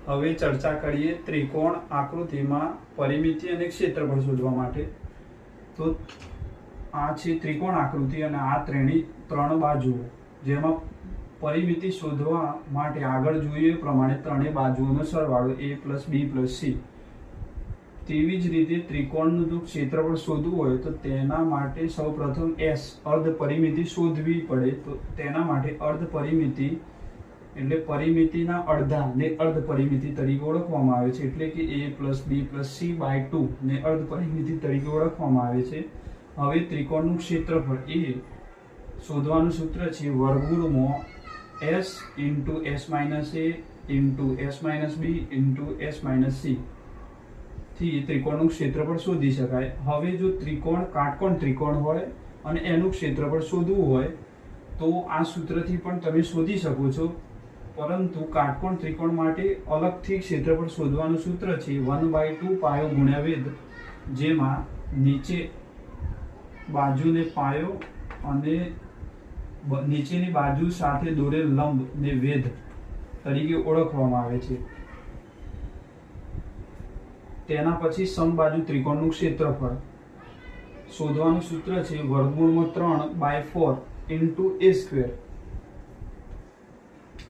હવે ચર્ચા કરીએ ત્રિકોણ આકૃતિમાં પરિમિતિ અને ક્ષેત્રફળ શોધવા માટે. તો આ છે ત્રિકોણ આકૃતિ અને આ ત્રણ બાજુઓ, જેમાં પરિમિતિ શોધવા માટે આગળ જોઈએ પ્રમાણે ત્રણેય બાજુઓનો સરવાળો a + b + c. તેવી જ રીતે ત્રિકોણનું જો ક્ષેત્રફળ શોધવું હોય તો તેના માટે સૌપ્રથમ s અર્ધ પરિમિતિ શોધવી પડે. તો તેના માટે અર્ધ પરિમિતિ એટલે પરિમિતિના અડધા ને અર્ધ પરિમિતિ તરીકે ઓળખવામાં આવે છે. એટલે કે a + b + c/2 ને અર્ધ પરિમિતિ તરીકે ઓળખવામાં આવે છે. હવે ત્રિકોણનું ક્ષેત્રફળ એ શોધવાનું સૂત્ર છે વર્ગમૂળમાં s × s - a × s - b × s - c થી ત્રિકોણનું ક્ષેત્રફળ શોધી શકાય. હવે જો ત્રિકોણ કાટકોણ ત્રિકોણ હોય અને એનું ક્ષેત્રફળ શોધવું હોય તો આ સૂત્રથી પણ તમે શોધી શકો છો, પરંતુ કાટકોણ ત્રિકોણ માટે અલગથી ક્ષેત્રફળ શોધવાનું સૂત્ર છે 1/2 પાયો ગુણ્યા વેધ, જેમાં નીચે બાજુને પાયો અને નીચેની બાજુ સાથે દોરેલ લંબ ને વેધ તરીકે ઓળખવામાં આવે છે. તેના પછી સમબાજુ ત્રિકોણનું ક્ષેત્રફળ શોધવાનું સૂત્ર છે વર્ગમૂળમાં 3/4 × a².